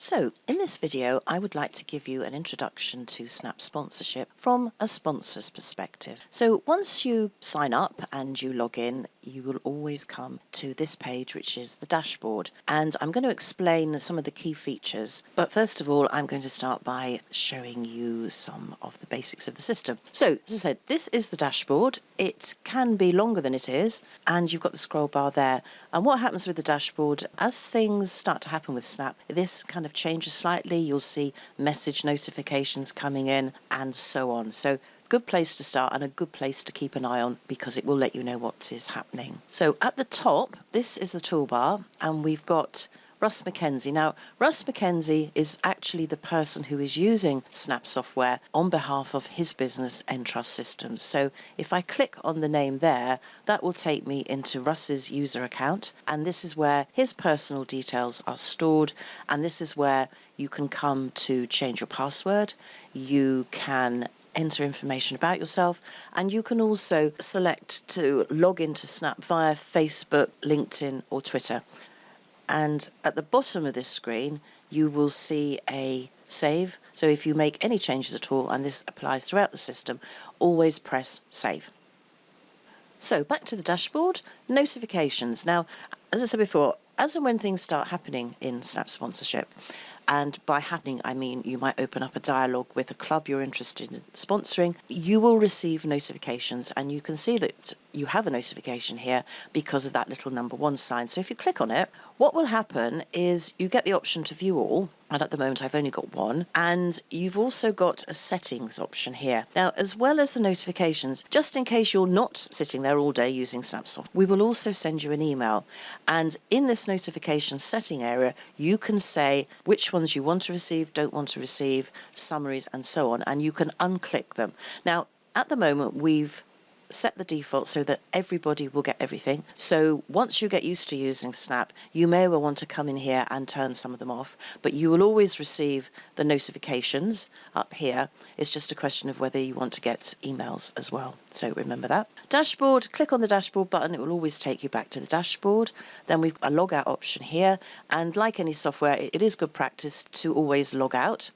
So, in this video, I would like to give you an introduction to Snap sponsorship from a sponsor's perspective. So, once you sign up and you log in, you will always come to this page, which is the dashboard. And I'm going to explain some of the key features. But first of all, I'm going to start by showing you some of the basics of the system. So, as I said, this is the dashboard. It can be longer than it is, and you've got the scroll bar there. And what happens with the dashboard, as things start to happen with Snap, this kind of changes slightly. You'll see message notifications coming in and so on. So good place to start and a good place to keep an eye on because it will let you know what is happening. So at the top, this is the toolbar, and we've got Russ McKenzie. Now, Russ McKenzie is actually the person who is using Snap software on behalf of his business, Entrust Systems. So if I click on the name there, that will take me into Russ's user account, and this is where his personal details are stored, and this is where you can come to change your password. You can enter information about yourself, and you can also select to log into Snap via Facebook, LinkedIn or Twitter. And at the bottom of this screen, you will see a save. So if you make any changes at all, and this applies throughout the system, always press save. So back to the dashboard, notifications. Now, as I said before, as and when things start happening in Snap sponsorship, and by happening, I mean you might open up a dialogue with a club you're interested in sponsoring, you will receive notifications, and you can see that you have a notification here because of that little number 1 sign. So if you click on it, what will happen is you get the option to view all, and at the moment I've only got one, and you've also got a settings option here. Now, as well as the notifications, just in case you're not sitting there all day using Snapsoft, we will also send you an email, and in this notification setting area, you can say which ones you want to receive, don't want to receive, summaries and so on, and you can unclick them. Now, at the moment, we've set the default so that everybody will get everything. So once you get used to using Snap, you may well want to come in here and turn some of them off, but you will always receive the notifications up here. It's just a question of whether you want to get emails as well. So remember that. Dashboard, click on the dashboard button. It will always take you back to the dashboard. Then we've got a log out option here. And like any software, it is good practice to always log out.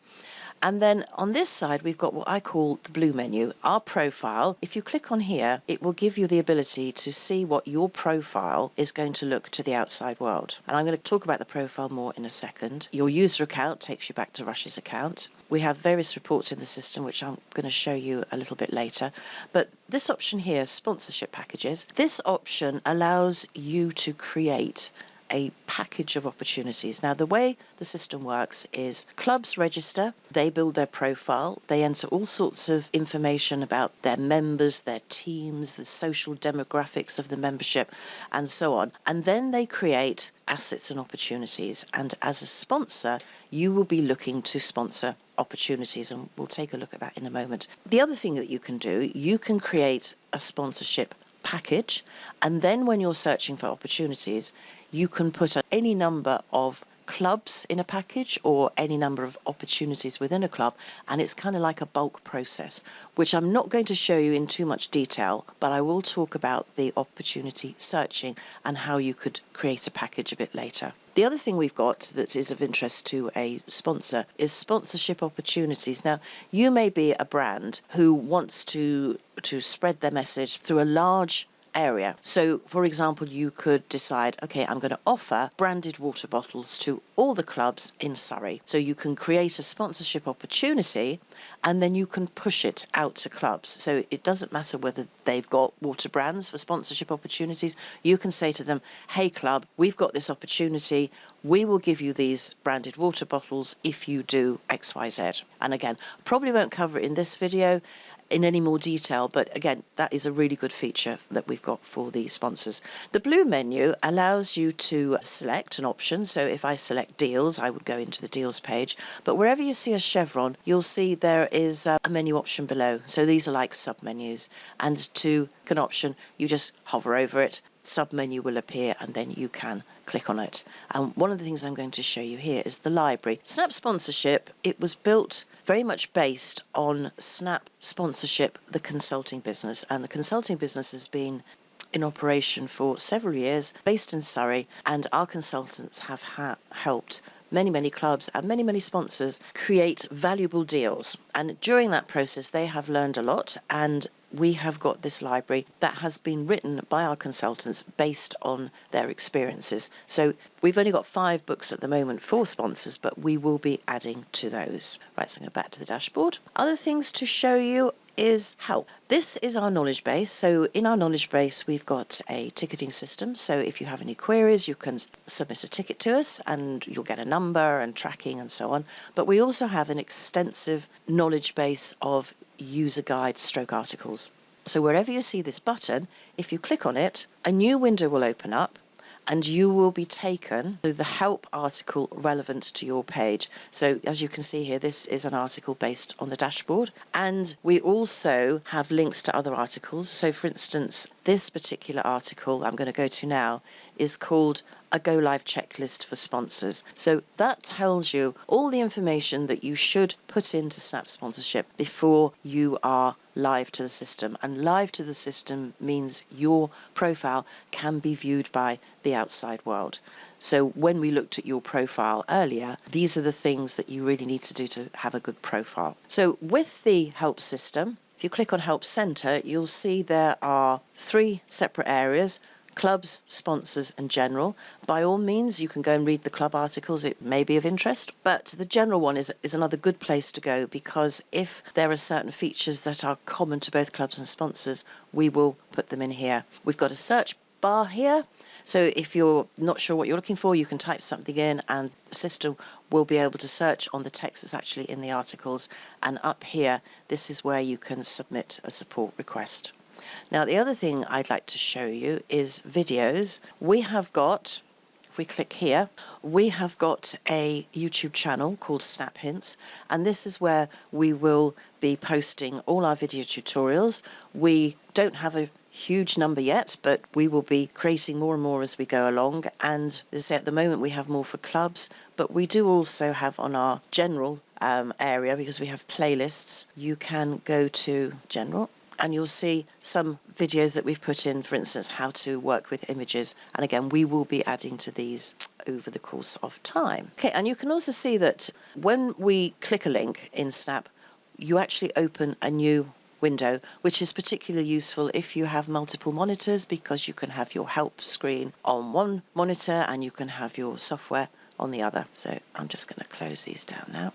And then on this side, we've got what I call the blue menu, our profile. If you click on here, it will give you the ability to see what your profile is going to look to the outside world. And I'm going to talk about the profile more in a second. Your user account takes you back to Rush's account. We have various reports in the system, which I'm going to show you a little bit later. But this option here, sponsorship packages, this option allows you to create a package of opportunities. Now, the way the system works is clubs register, they build their profile, they enter all sorts of information about their members, their teams, the social demographics of the membership, and so on. And then they create assets and opportunities. And as a sponsor, you will be looking to sponsor opportunities, and we'll take a look at that in a moment. The other thing that you can do, you can create a sponsorship package, and then when you're searching for opportunities, you can put any number of clubs in a package or any number of opportunities within a club, and it's kind of like a bulk process, which I'm not going to show you in too much detail, but I will talk about the opportunity searching and how you could create a package a bit later. The other thing we've got that is of interest to a sponsor is sponsorship opportunities. Now, you may be a brand who wants to spread their message through a large area. So, for example, you could decide, okay, I'm going to offer branded water bottles to all the clubs in Surrey. So you can create a sponsorship opportunity, and then you can push it out to clubs. So it doesn't matter whether they've got water brands for sponsorship opportunities. You can say to them, hey club, we've got this opportunity. We will give you these branded water bottles if you do XYZ. And again, probably won't cover it in this video in any more detail, but again, that is a really good feature that we've got for the sponsors. The blue menu allows you to select an option. So if I select deals, I would go into the deals page, but wherever you see a chevron, you'll see there is a menu option below. So these are like sub-menus, and to an option, you just hover over it, sub-menu will appear, and then you can click on it. And one of the things I'm going to show you here is the library. Snap sponsorship, it was built very much based on Snap sponsorship, the consulting business, and the consulting business has been in operation for several years, based in Surrey, and our consultants have helped many clubs and many sponsors create valuable deals. And during that process, they have learned a lot, and we have got this library that has been written by our consultants based on their experiences. So we've only got 5 books at the moment for sponsors, but we will be adding to those. Right, so I'm going back to the dashboard. Other things to show you is help. This is our knowledge base. So in our knowledge base, we've got a ticketing system. So if you have any queries, you can submit a ticket to us and you'll get a number and tracking and so on. But we also have an extensive knowledge base of user guide stroke articles. So wherever you see this button, if you click on it, a new window will open up and you will be taken to the help article relevant to your page. So as you can see here, this is an article based on the dashboard. And we also have links to other articles. So for instance, this particular article I'm going to go to now is called a Go Live Checklist for Sponsors. So that tells you all the information that you should put into Snap Sponsorship before you are live to the system. And live to the system means your profile can be viewed by the outside world. So when we looked at your profile earlier, these are the things that you really need to do to have a good profile. So with the help system, if you click on Help Center, you'll see there are 3 separate areas: clubs, sponsors and general. By all means, you can go and read the club articles. It may be of interest, but the general one is another good place to go, because if there are certain features that are common to both clubs and sponsors, we will put them in here. We've got a search bar here. So if you're not sure what you're looking for, you can type something in and the system will be able to search on the text that's actually in the articles. And up here, this is where you can submit a support request. Now, the other thing I'd like to show you is videos. We have got, if we click here, we have got a YouTube channel called Snap Hints, and this is where we will be posting all our video tutorials. We don't have a huge number yet, but we will be creating more and more as we go along. And as I say, at the moment we have more for clubs, but we do also have on our general area, because we have playlists, you can go to general and you'll see some videos that we've put in, for instance, how to work with images. And again, we will be adding to these over the course of time. Okay, and you can also see that when we click a link in Snap, you actually open a new window, which is particularly useful if you have multiple monitors, because you can have your help screen on one monitor and you can have your software on the other. So I'm just going to close these down now.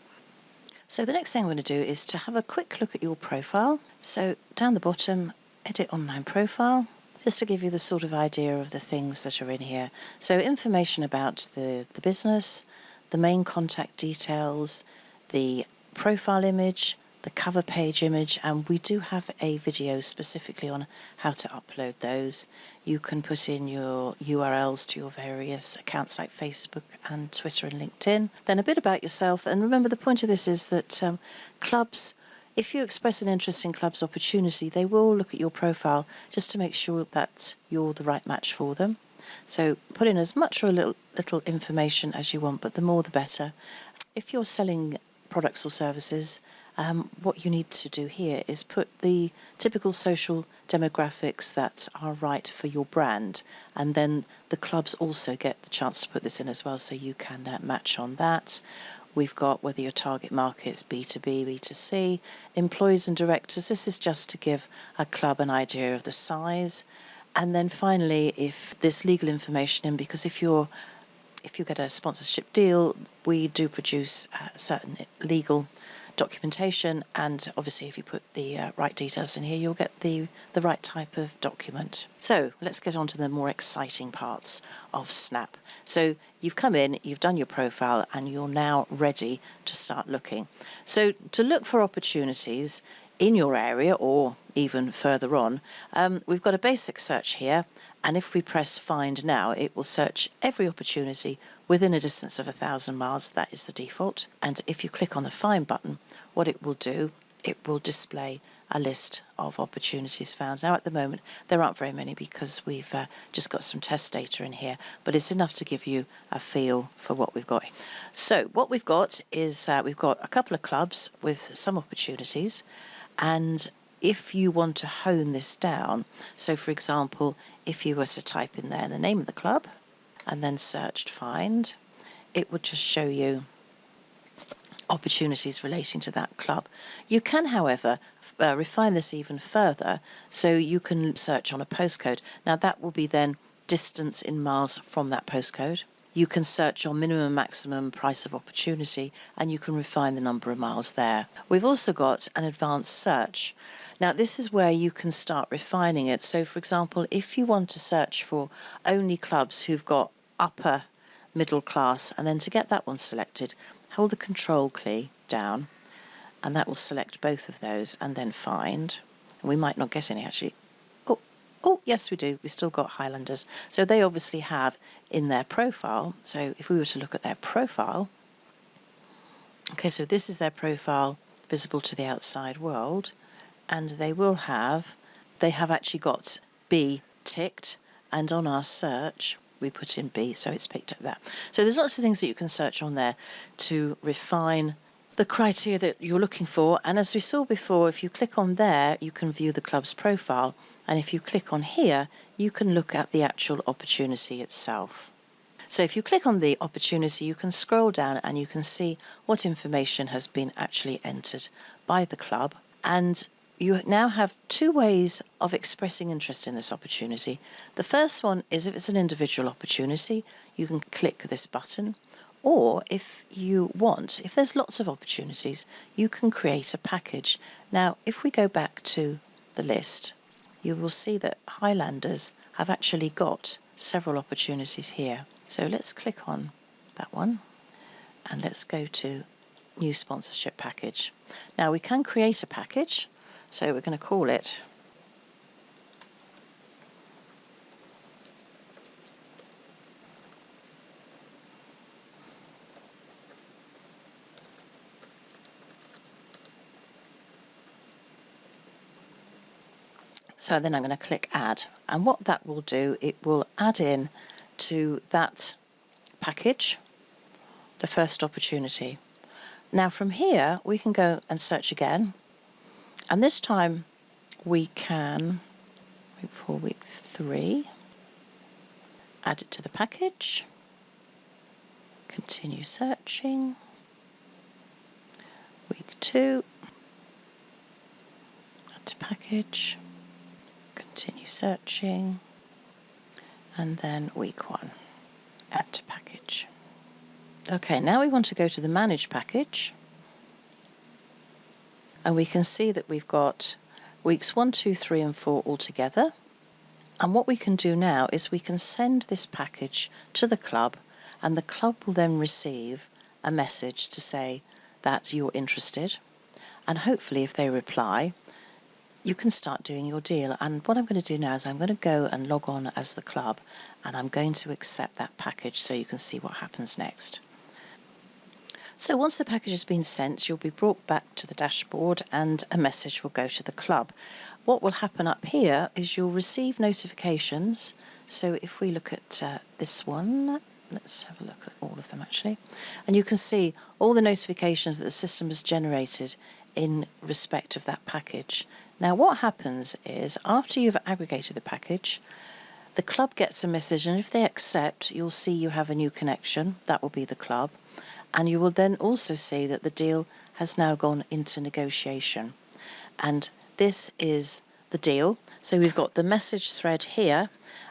So the next thing I'm going to do is to have a quick look at your profile. So down the bottom, edit online profile, just to give you the sort of idea of the things that are in here. So information about the business, the main contact details, the profile image, the cover page image, and we do have a video specifically on how to upload those. You can put in your URLs to your various accounts like Facebook and Twitter and LinkedIn. Then a bit about yourself, and remember the point of this is that clubs, if you express an interest in clubs opportunity, they will look at your profile just to make sure that you're the right match for them. So put in as much or a little information as you want, but the more the better. If you're selling products or services, what you need to do here is put the typical social demographics that are right for your brand, and then the clubs also get the chance to put this in as well, so you can match on that. We've got whether your target market's B2B, B2C, employees and directors. This is just to give a club an idea of the size. And then finally, if there's legal information in, because if you get a sponsorship deal, we do produce certain legal documentation, and obviously if you put the right details in here, you'll get the right type of document. So let's get on to the more exciting parts of Snap. So you've come in, you've done your profile, and you're now ready to start looking. So to look for opportunities in your area or even further on, we've got a basic search here, and if we press Find Now, it will search every opportunity within a distance of 1,000 miles. That is the default. And if you click on the Find button, what it will do, it will display a list of opportunities found. Now, at the moment, there aren't very many because we've just got some test data in here, but it's enough to give you a feel for what we've got. So what we've got is we've got a couple of clubs with some opportunities, and if you want to hone this down, so for example, if you were to type in there the name of the club and then searched Find, it would just show you opportunities relating to that club. You can, however, refine this even further, so you can search on a postcode. Now that will be then distance in miles from that postcode. You can search on minimum and maximum price of opportunity, and you can refine the number of miles there. We've also got an advanced search. Now this is where you can start refining it. So for example, if you want to search for only clubs who've got upper middle class, and then to get that one selected, hold the control key down, and that will select both of those, and then find. And we might not get any actually. Oh, yes, we do. We still got Highlanders. So they obviously have in their profile. So if we were to look at their profile, okay, so this is their profile visible to the outside world, and they have actually got B ticked, and on our search, we put in B, so it's picked up that. So there's lots of things that you can search on there to refine the criteria that you're looking for. And as we saw before, if you click on there, you can view the club's profile. And if you click on here, you can look at the actual opportunity itself. So if you click on the opportunity, you can scroll down and you can see what information has been actually entered by the club. And you now have two ways of expressing interest in this opportunity. The first one is if it's an individual opportunity, you can click this button. Or if you want, if there's lots of opportunities, you can create a package. Now, if we go back to the list, you will see that Highlanders have actually got several opportunities here. So let's click on that one and let's go to new sponsorship package. Now we can create a package, so we're going to call it So then I'm going to click add, and what that will do, it will add in to that package the first opportunity. Now from here we can go and search again, and this time we can wait for week 3, add it to the package, continue searching, week 2, add to package, continue searching, and then week 1, add to package. Okay, now we want to go to the manage package, and we can see that we've got weeks 1, 2, 3 and 4 all together. And what we can do now is we can send this package to the club, and the club will then receive a message to say that you're interested, and hopefully if they reply, you can start doing your deal. And what I'm going to do now is I'm going to go and log on as the club, and I'm going to accept that package so you can see what happens next. So once the package has been sent, you'll be brought back to the dashboard and a message will go to the club. What will happen up here is you'll receive notifications. So if we look at this one, let's have a look at all of them actually, and you can see all the notifications that the system has generated in respect of that package. Now what happens is after you've aggregated the package, the club gets a message, and if they accept, you'll see you have a new connection. That will be the club. And you will then also see that the deal has now gone into negotiation. And this is the deal. So we've got the message thread here,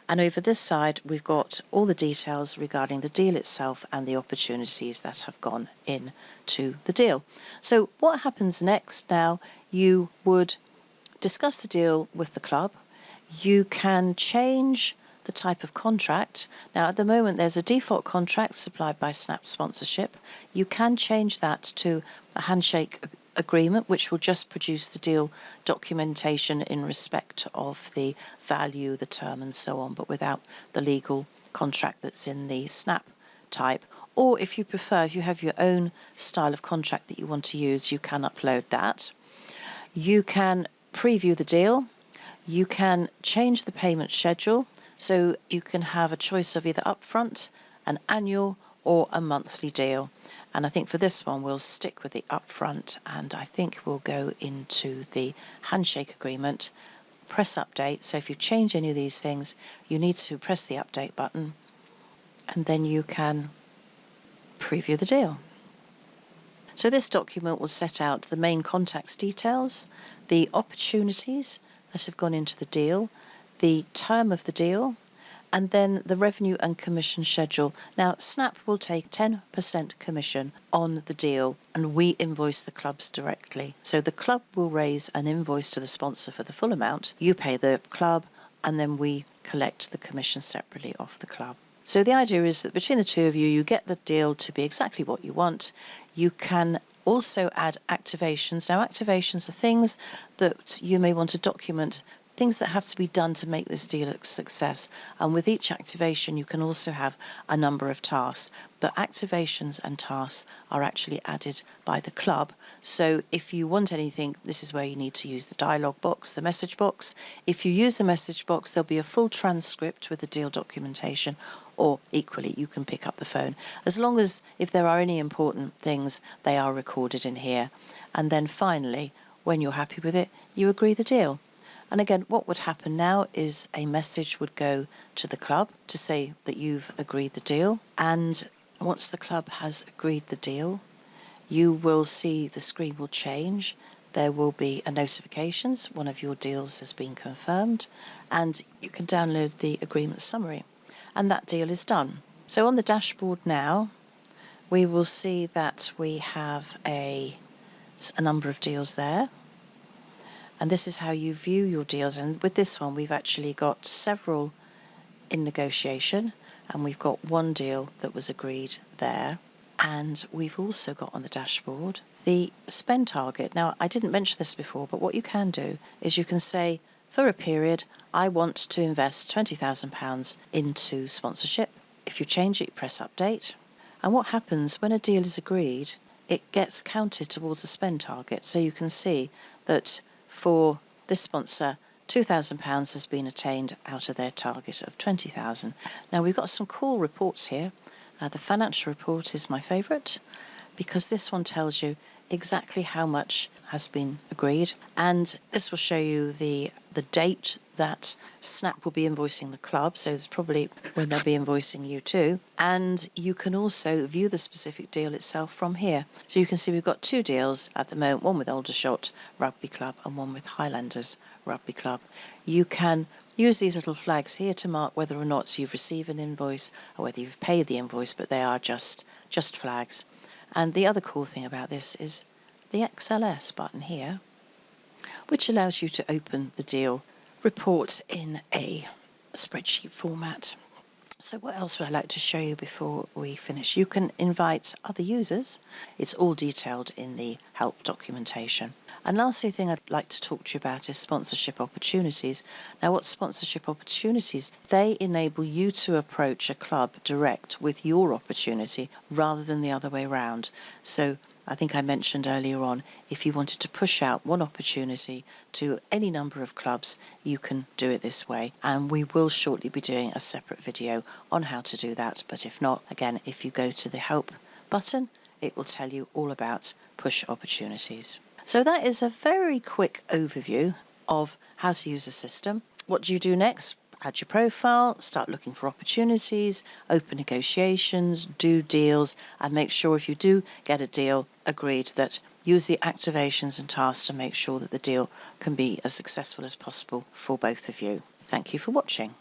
and over this side we've got all the details regarding the deal itself and the opportunities that have gone into the deal. So what happens next now? You would discuss the deal with the club. You can change the type of contract. Now at the moment there's a default contract supplied by Snap Sponsorship. You can change that to a handshake agreement, which will just produce the deal documentation in respect of the value, the term and so on, but without the legal contract that's in the Snap type. Or if you prefer, if you have your own style of contract that you want to use, you can upload that. You can preview the deal. You can change the payment schedule. So you can have a choice of either upfront, an annual or a monthly deal. And I think for this one we'll stick with the upfront, and I think we'll go into the handshake agreement, press update. So if you change any of these things, you need to press the update button, and then you can preview the deal. So this document will set out the main contacts details, the opportunities that have gone into the deal, the term of the deal, and then the revenue and commission schedule. Now, Snap will take 10% commission on the deal, and we invoice the clubs directly. So the club will raise an invoice to the sponsor for the full amount. You pay the club, and then we collect the commission separately off the club. So the idea is that between the two of you, you get the deal to be exactly what you want. You can also add activations. Now, activations are things that you may want to document, things that have to be done to make this deal a success. And with each activation, you can also have a number of tasks. But activations and tasks are actually added by the club. So if you want anything, this is where you need to use the dialogue box, the message box. If you use the message box, there'll be a full transcript with the deal documentation, or equally, you can pick up the phone. As long as if there are any important things, they are recorded in here. And then finally, when you're happy with it, you agree the deal. And again, what would happen now is a message would go to the club to say that you've agreed the deal. And once the club has agreed the deal, you will see the screen will change. There will be a notifications, one of your deals has been confirmed, and you can download the agreement summary. And that deal is done. So on the dashboard now, we will see that we have a number of deals there. And this is how you view your deals. And with this one, we've actually got several in negotiation, and we've got one deal that was agreed there. And we've also got on the dashboard the spend target. Now, I didn't mention this before, but what you can do is you can say, for a period, I want to invest £20,000 into sponsorship. If you change it, you press update. And what happens when a deal is agreed, it gets counted towards the spend target. So you can see that for this sponsor, £2,000 has been attained out of their target of £20,000. Now, we've got some cool reports here. The financial report is my favourite because this one tells you exactly how much has been agreed, and this will show you the date that Snap will be invoicing the club, so it's probably when they'll be invoicing you too. And you can also view the specific deal itself from here. So you can see we've got two deals at the moment, one with Aldershot Rugby Club and one with Highlanders Rugby Club. You can use these little flags here to mark whether or not you've received an invoice or whether you've paid the invoice, but they are just flags. And the other cool thing about this is the XLS button here, which allows you to open the deal report in a spreadsheet format. So what else would I like to show you before we finish? You can invite other users. It's all detailed in the help documentation. And lastly thing I'd like to talk to you about is sponsorship opportunities. Now, what sponsorship opportunities? They enable you to approach a club direct with your opportunity rather than the other way around. So I think I mentioned earlier on, if you wanted to push out one opportunity to any number of clubs, you can do it this way. And we will shortly be doing a separate video on how to do that. But if not, again, if you go to the help button, it will tell you all about push opportunities. So that is a very quick overview of how to use the system. What do you do next? Add your profile, start looking for opportunities, open negotiations, do deals, and make sure if you do get a deal agreed that use the activations and tasks to make sure that the deal can be as successful as possible for both of you. Thank you for watching.